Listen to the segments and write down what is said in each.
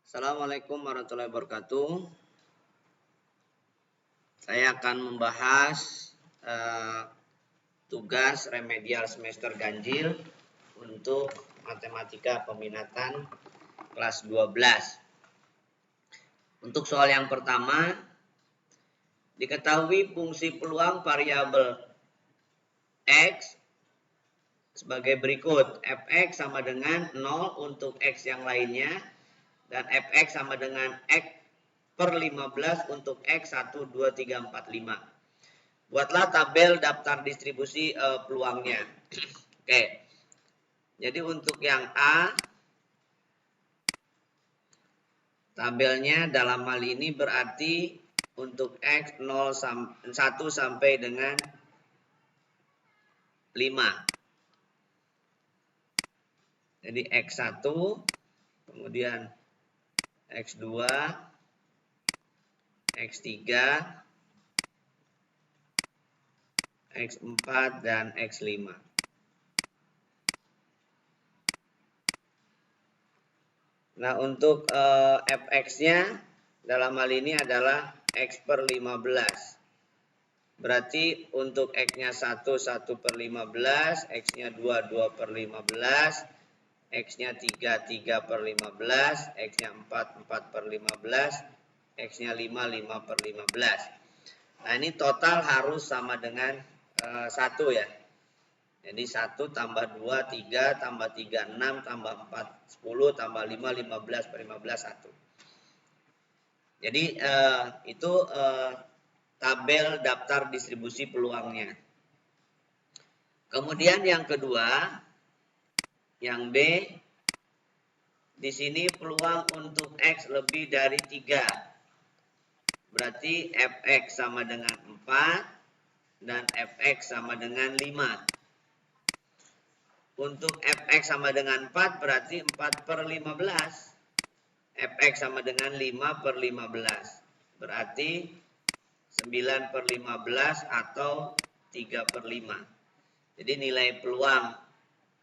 Assalamualaikum warahmatullahi wabarakatuh. Saya akan membahas tugas remedial semester ganjil untuk matematika peminatan kelas 12. Untuk soal yang pertama, diketahui fungsi peluang variabel X sebagai berikut. Fx sama dengan 0 untuk X yang lainnya, dan Fx sama dengan X per 15 untuk X 1, 2, 3, 4, 5. Buatlah tabel daftar distribusi peluangnya. Oke. Jadi untuk yang A, tabelnya dalam hal ini berarti untuk X 1 sampai dengan 5. Jadi X1, kemudian X2, X3, X4, dan X5. Nah, untuk Fx-nya dalam hal ini adalah X per 15. Berarti untuk X-nya 1, 1 per 15, X-nya 2, 2 per 15, X-nya 3, 3 per 15, X-nya 4, 4 per 15, X-nya 5, 5 per 15. Nah, ini total harus sama dengan 1 ya. Jadi 1 tambah 2, 3, tambah 3, 6, tambah 4, 10, tambah 5, 15 per 15, 1. Jadi itu tabel daftar distribusi peluangnya. Kemudian yang kedua, yang B, di sini peluang untuk X lebih dari 3. Berarti Fx sama dengan 4 dan Fx sama dengan 5. Untuk Fx sama dengan 4 berarti 4 per 15. Fx sama dengan 5 per 15. Berarti 9 per 15 atau 3 per 5. Jadi nilai peluang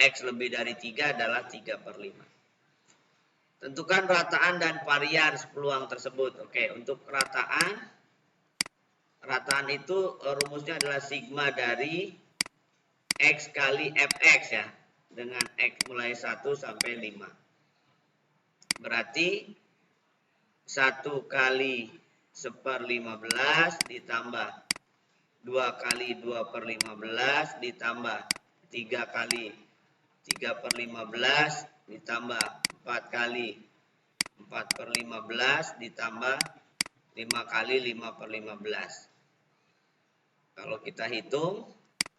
X lebih dari 3 adalah 3 per 5. Tentukan rataan dan varians peluang tersebut. Oke, untuk rataan itu rumusnya adalah sigma dari X kali Fx ya. Dengan X mulai 1 sampai 5. Berarti 1 kali 1 per 15 ditambah 2 kali 2 per 15 ditambah 3 kali 3 per 15 ditambah 4 kali 4 per 15 ditambah 5 kali 5 per 15. Kalau kita hitung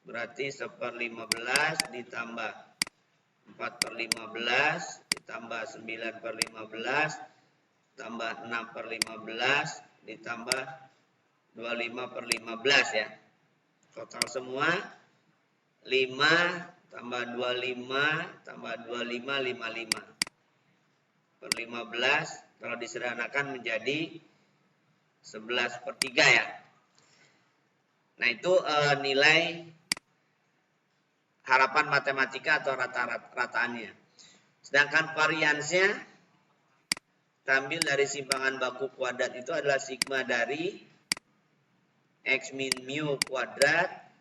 berarti 1 per 15 ditambah 4 per 15 ditambah 9 per 15 tambah 6 per 15 ditambah 25 per 15 ya. Total semua 5 tambah 25 tambah 25, 55 per 15. Kalau disederhanakan menjadi 11 per 3 ya. Nah, itu nilai harapan matematika atau rataannya. Sedangkan variansnya ambil dari simpangan baku kuadrat itu adalah sigma dari X min mu kuadrat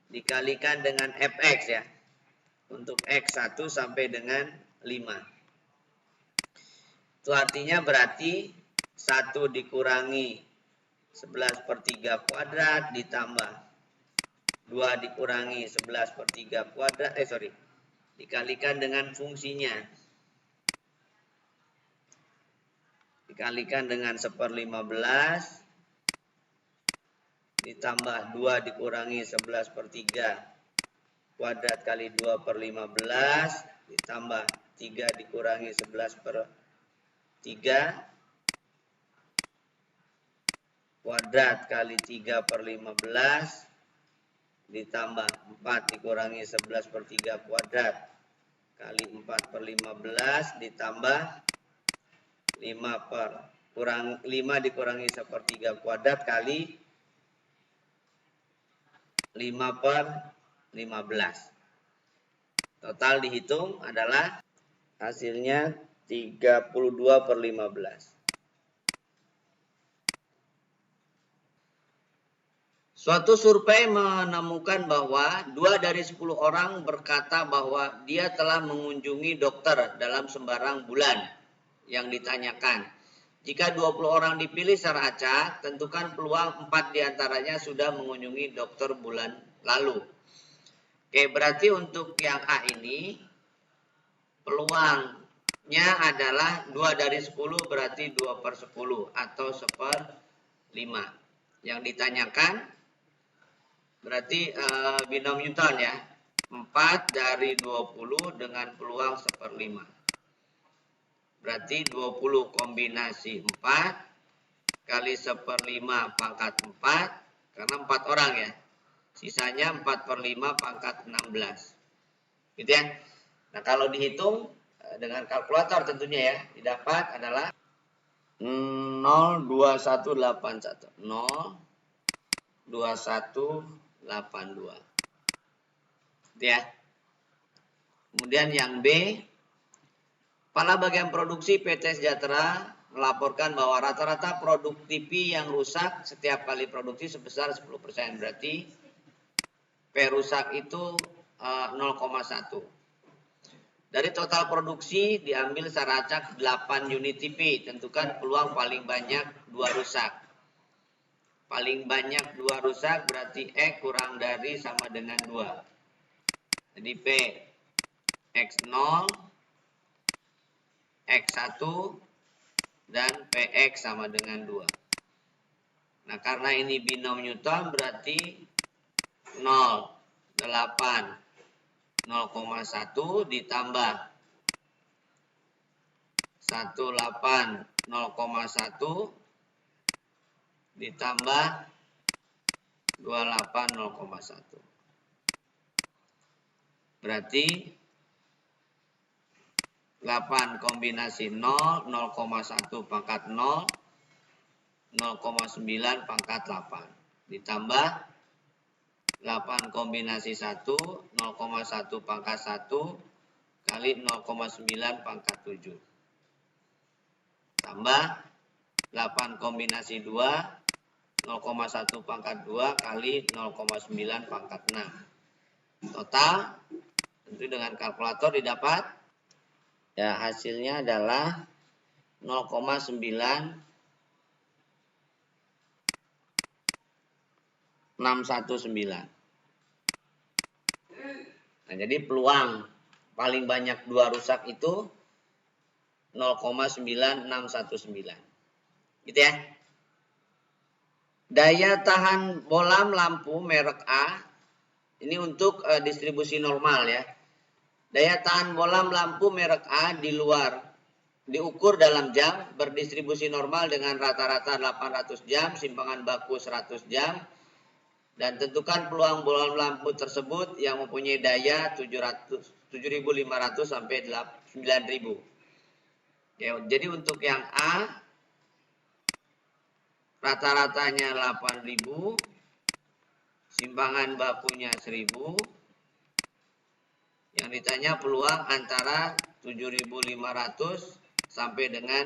dikalikan dengan Fx ya. Untuk X1 sampai dengan 5. Itu artinya berarti 1 dikurangi 11 per 3 kuadrat ditambah 2 dikurangi 11 per 3 kuadrat, dikalikan dengan fungsinya. Dikalikan dengan 1 per 15 ditambah 2 dikurangi 11 per 3 kuadrat kali 2 per 15 ditambah 3 dikurangi 11 per 3 kuadrat kali 3 per 15 ditambah 4 dikurangi 11 per 3 kuadrat kali 4 per 15 ditambah 5 dikurangi 1 per 3 kuadrat kali 5 per 15. Total dihitung adalah hasilnya 32/15. Suatu survei menemukan bahwa 2 dari 10 orang berkata bahwa dia telah mengunjungi dokter dalam sembarang bulan yang ditanyakan. Jika 20 orang dipilih secara acak, tentukan peluang 4 diantaranya sudah mengunjungi dokter bulan lalu. Oke, berarti untuk yang A ini, peluangnya adalah 2 dari 10 berarti 2/10 atau 1/5. Yang ditanyakan berarti binom Newton ya. 4 dari 20 dengan peluang 1/5. Berarti 20 kombinasi 4 kali 1/5 pangkat 4. Karena 4 orang ya. Sisanya 4/5 pangkat 16. Gitu ya. Nah kalau dihitung dengan kalkulator tentunya ya. Didapat adalah 0,2181. 0,2182. Ya. Kemudian yang B, kepala bagian produksi PT Sejahtera melaporkan bahwa rata-rata produk TV yang rusak setiap kali produksi sebesar 10%. Berarti P rusak itu 0,1. Dari total produksi diambil secara acak 8 unit TV. Tentukan peluang paling banyak 2 rusak. Paling banyak 2 rusak berarti X kurang dari sama dengan 2. Jadi P X0, X1, dan PX sama dengan 2. Nah, karena ini binom Newton berarti 0, 8, 0,1 ditambah 18, 0,1 ditambah 28, 0,1. Berarti 8 kombinasi 0, 0,1 pangkat 0, 0,9 pangkat 8. Ditambah 8 kombinasi 1, 0,1 pangkat 1 kali 0,9 pangkat 7. Tambah 8 kombinasi 2, 0,1 pangkat 2 kali 0,9 pangkat 6. Total, tentu dengan kalkulator didapat, ya hasilnya adalah 0,9619. Nah, jadi peluang paling banyak 2 rusak itu 0,9619. Gitu ya. Daya tahan bolam lampu merek A. Ini untuk distribusi normal ya. Daya tahan bolam lampu merek A di luar diukur dalam jam, berdistribusi normal dengan rata-rata 800 jam, simpangan baku 100 jam, dan tentukan peluang bolam lampu tersebut yang mempunyai daya 7.500 sampai 9.000. Ya, jadi untuk yang A rata-ratanya 8.000, simpangan bakunya 1.000. Yang ditanya peluang antara 7.500 sampai dengan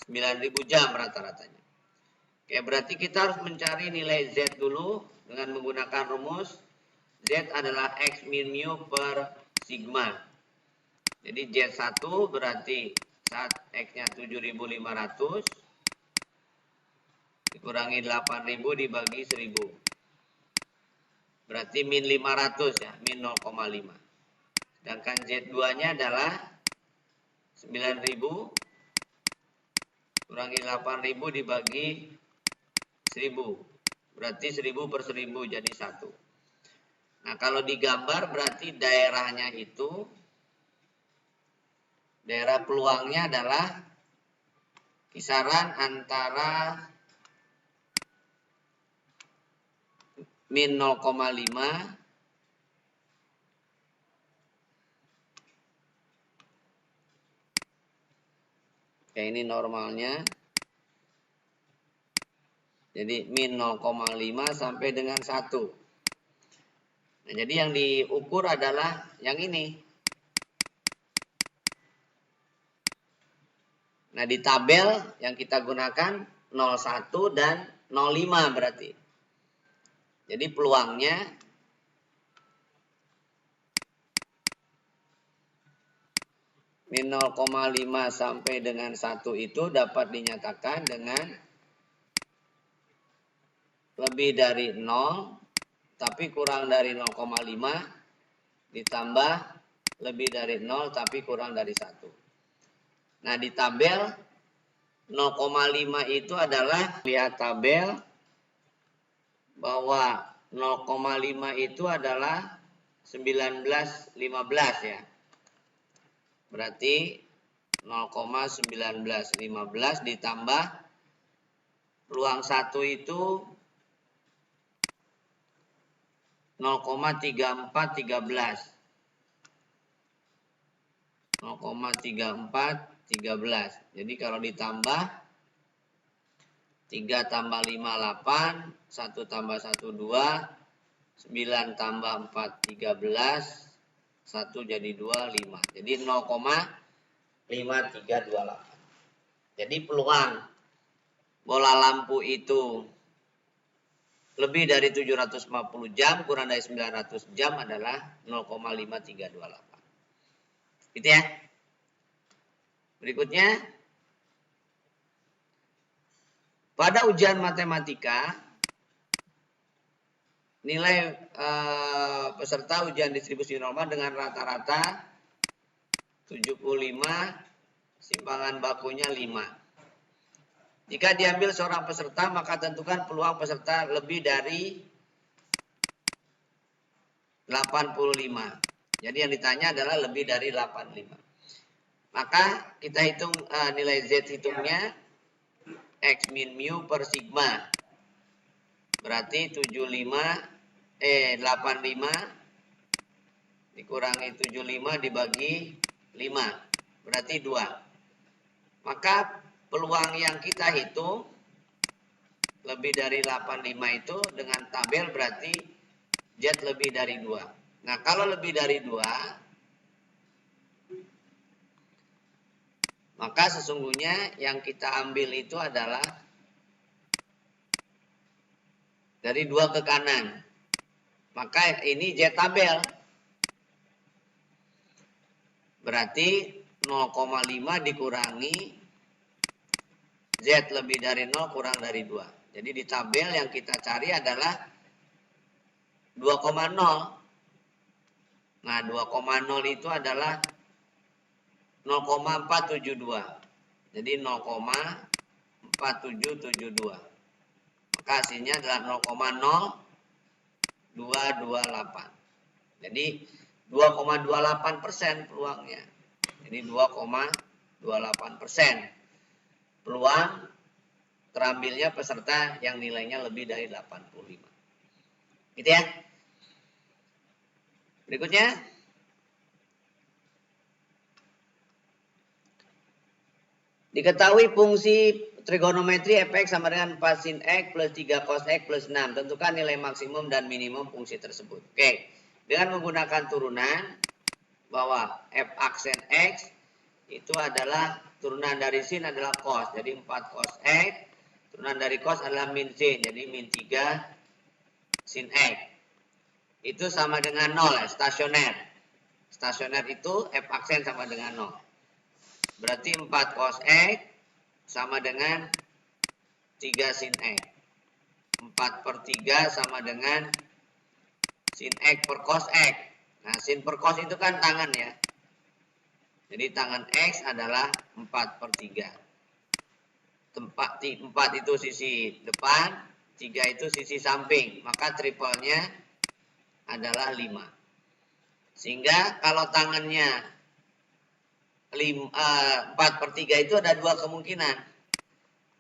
9.000 jam rata-ratanya. Oke, berarti kita harus mencari nilai Z dulu dengan menggunakan rumus. Z adalah X min mu per sigma. Jadi Z1 berarti saat X-nya 7.500 dikurangi 8.000 dibagi 1.000. Berarti min 500 ya, min 0,5. Sedangkan Z2-nya adalah 9.000 kurangi 8.000 dibagi 1.000. Berarti 1.000 per 1.000 jadi 1. Nah, kalau digambar berarti daerahnya itu, daerah peluangnya adalah kisaran antara min 0,5 kayak ini normalnya. Jadi min 0,5 sampai dengan 1. Nah, jadi yang diukur adalah yang ini. Nah, di tabel yang kita gunakan 01 dan 05 berarti. Jadi peluangnya min 0,5 sampai dengan 1 itu dapat dinyatakan dengan lebih dari 0 tapi kurang dari 0,5 ditambah lebih dari 0 tapi kurang dari 1. Nah, di tabel 0,5 itu adalah, lihat tabel bahwa 0,5 itu adalah 19,15 ya. Berarti 0,1915 ditambah peluang 1 itu 0,3413. 0,3413. Jadi kalau ditambah 3 tambah 5 8, 1 tambah 1 2, 9 tambah 4 13, 1 jadi 2 5. Jadi 0,5328. Jadi peluang bola lampu itu lebih dari 750 jam kurang dari 900 jam adalah 0,5328. Gitu ya. Berikutnya, pada ujian matematika nilai peserta ujian distribusi normal dengan rata-rata 75, simpangan bakunya 5. Jika diambil seorang peserta, maka tentukan peluang peserta lebih dari 85. Jadi yang ditanya adalah lebih dari 85. Maka kita hitung nilai Z hitungnya X min mu per sigma. Berarti 85 dikurangi 75 dibagi 5. Berarti 2. Maka peluang yang kita hitung lebih dari 85 itu dengan tabel berarti Z lebih dari 2. Nah, kalau lebih dari 2, maka sesungguhnya yang kita ambil itu adalah dari 2 ke kanan. Maka ini Z tabel. Berarti 0,5 dikurangi Z lebih dari 0 kurang dari 2. Jadi di tabel yang kita cari adalah 2,0. Nah, 2,0 itu adalah 0,472. Jadi 0,4772. Maka hasilnya adalah 0,0228. Jadi 2,28% peluangnya. Jadi 2,28% peluang terambilnya peserta yang nilainya lebih dari 85. Gitu ya. Berikutnya, diketahui fungsi trigonometri fx sama dengan 4 sin x plus 3 cos x plus 6. Tentukan nilai maksimum dan minimum fungsi tersebut. Oke, dengan menggunakan turunan bahwa f aksen x itu adalah turunan dari sin adalah cos. Jadi 4 cos x. Turunan dari cos adalah min sin. Jadi min 3 sin x. Itu sama dengan 0 ya, stasioner. Stasioner itu f aksen sama dengan 0. Berarti 4 cos x sama dengan 3 sin x. 4 per 3 sama dengan sin x per cos x. Nah, sin per cos itu kan tangan ya. Jadi tangan x adalah 4 per 3. 4 itu sisi depan, 3 itu sisi samping. Maka triplenya adalah 5. Sehingga kalau tangannya 4 per 3 itu ada 2 kemungkinan.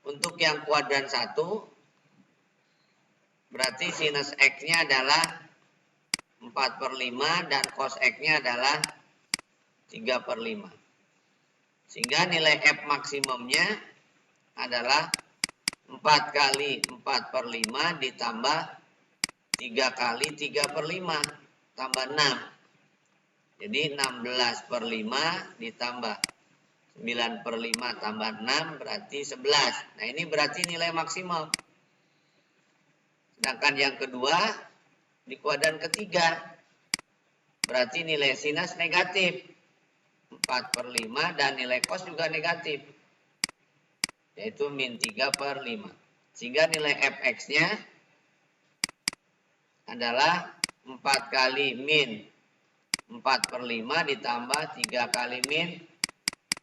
Untuk yang kuadran 1, berarti sinus x-nya adalah 4 per 5 dan cos x-nya adalah 3 per 5. Sehingga nilai F maksimumnya adalah 4 kali 4 per 5 ditambah 3 kali 3 per 5 tambah 6. Jadi 16 per 5 ditambah 9 per 5 tambah 6 berarti 11. Nah ini berarti nilai maksimum. Sedangkan yang kedua di kuadran ketiga berarti nilai sinus negatif 4 per 5 dan nilai cos juga negatif, yaitu min 3 per 5. Sehingga nilai fx-nya adalah 4 kali min 4 per 5 ditambah 3 kali min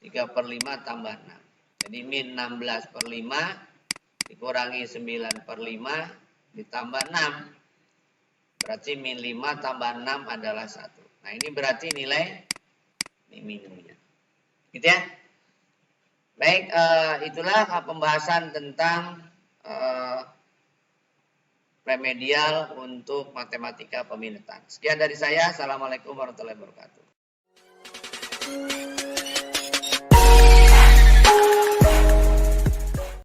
3 per 5 tambah 6. Jadi min 16 per 5 dikurangi 9 per 5 ditambah 6. Berarti min 5 tambah 6 adalah 1. Nah ini berarti nilai minimumnya. Gitu ya. Baik, itulah pembahasan tentang remedial untuk matematika peminatan. Sekian dari saya. Assalamualaikum warahmatullahi wabarakatuh.